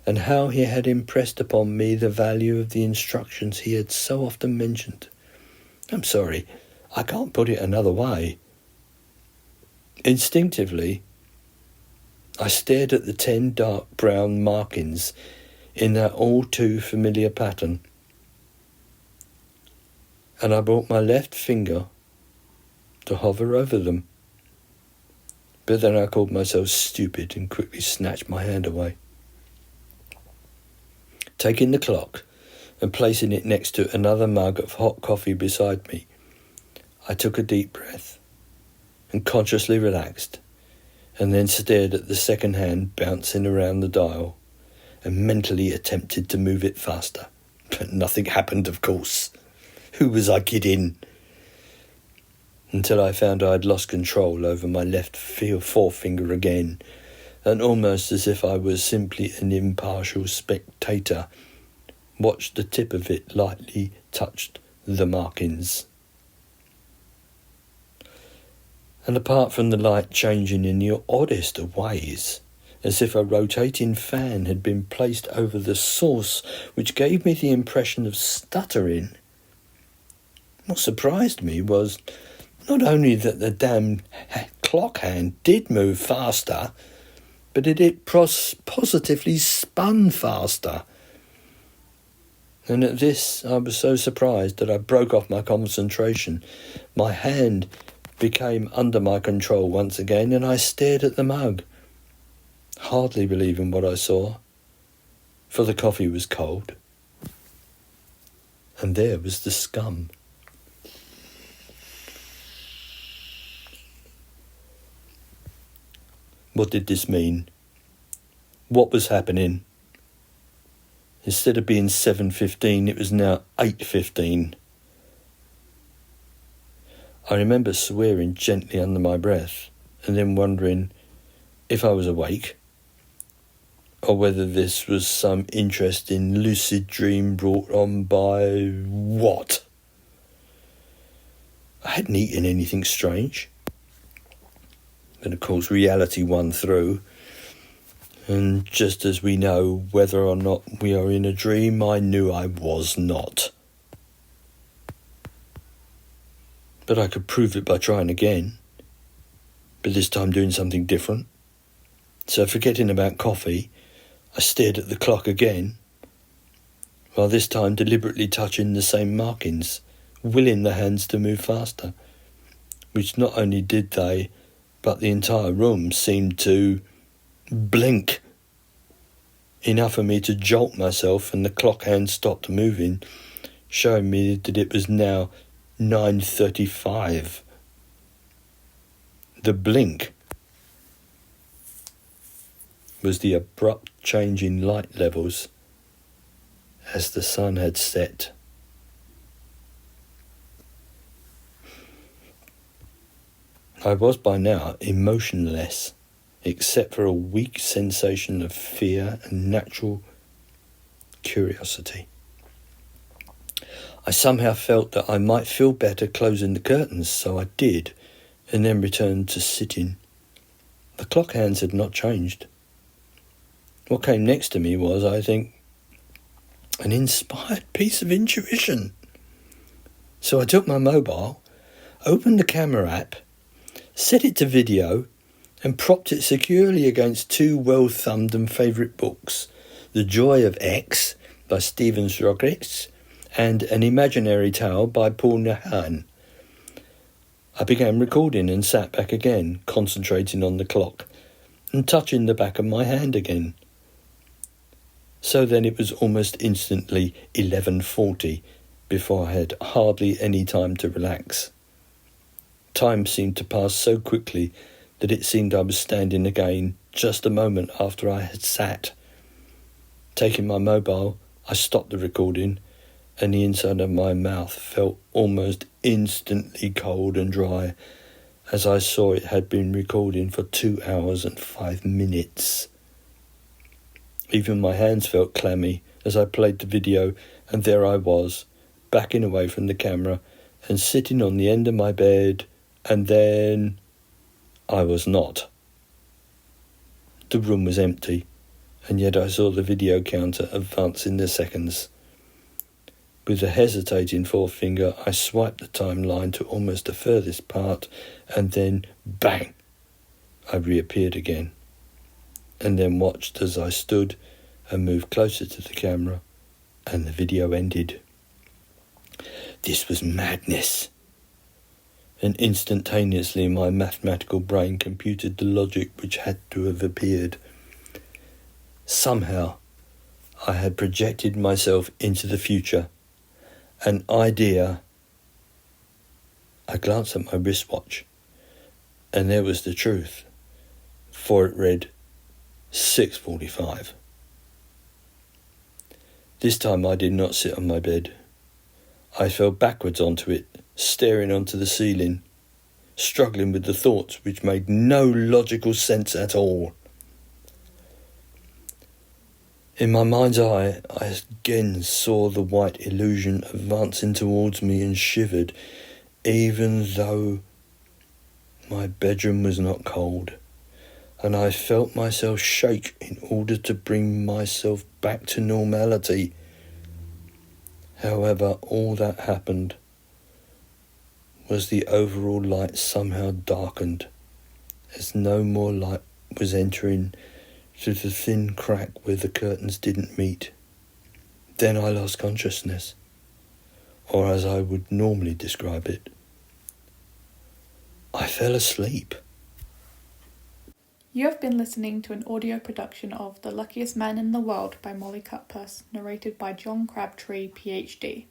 and how he had impressed upon me the value of the instructions he had so often mentioned. I'm sorry, I can't put it another way. Instinctively, I stared at the 10 dark brown markings in that all too familiar pattern, and I brought my left finger to hover over them. But then I called myself stupid and quickly snatched my hand away. Taking the clock and placing it next to another mug of hot coffee beside me, I took a deep breath and consciously relaxed, and then stared at the second hand bouncing around the dial and mentally attempted to move it faster. But nothing happened, of course. Who was I kidding? Until I found I had lost control over my left forefinger again, and almost as if I was simply an impartial spectator, watched the tip of it lightly touched the markings. And apart from the light changing in the oddest of ways, as if a rotating fan had been placed over the source, which gave me the impression of stuttering, what surprised me was not only that the damn clock hand did move faster, but it positively spun faster. And at this I was so surprised that I broke off my concentration. My hand became under my control once again, and I stared at the mug, hardly believing what I saw, for the coffee was cold, and there was the scum. What did this mean? What was happening? Instead of being 7:15, it was now 8:15. I remember swearing gently under my breath, and then wondering if I was awake, or whether this was some interesting lucid dream brought on by what? I hadn't eaten anything strange. But of course reality won through, and just as we know whether or not we are in a dream, I knew I was not. But I could prove it by trying again, but this time doing something different. So forgetting about coffee, I stared at the clock again, while this time deliberately touching the same markings, willing the hands to move faster, which not only did they, but the entire room seemed to blink, enough for me to jolt myself, and the clock hand stopped moving, showing me that it was now 9:35. The blink was the abrupt change in light levels as the sun had set. I was by now emotionless, except for a weak sensation of fear and natural curiosity. I somehow felt that I might feel better closing the curtains, so I did, and then returned to sitting. The clock hands had not changed. What came next to me was, I think, an inspired piece of intuition. So I took my mobile, opened the camera app, set it to video, and propped it securely against two well-thumbed and favourite books, The Joy of X by Stephen Schrockitz and An Imaginary Tale by Paul Nahan. I began recording and sat back again, concentrating on the clock and touching the back of my hand again. So then it was almost instantly 11:40 before I had hardly any time to relax. Time seemed to pass so quickly that it seemed I was standing again just a moment after I had sat. Taking my mobile, I stopped the recording, and the inside of my mouth felt almost instantly cold and dry as I saw it had been recording for 2 hours and 5 minutes. Even my hands felt clammy as I played the video, and there I was, backing away from the camera and sitting on the end of my bed, and then I was not. The room was empty, and yet I saw the video counter advancing the seconds. With a hesitating forefinger, I swiped the timeline to almost the furthest part, and then, bang, I reappeared again, and then watched as I stood and moved closer to the camera, and the video ended. This was madness. And instantaneously my mathematical brain computed the logic which had to have appeared. Somehow I had projected myself into the future. An idea. I glanced at my wristwatch, and there was the truth, for it read 6:45. This time I did not sit on my bed. I fell backwards onto it, staring onto the ceiling, struggling with the thoughts which made no logical sense at all. In my mind's eye, I again saw the white illusion advancing towards me and shivered, even though my bedroom was not cold, and I felt myself shake in order to bring myself back to normality. However, all that happened was the overall light somehow darkened, as no more light was entering through the thin crack where the curtains didn't meet. Then I lost consciousness, or as I would normally describe it, I fell asleep. You have been listening to an audio production of The Luckiest Man in the World by Molly Cutpurse, narrated by John Crabtree PhD.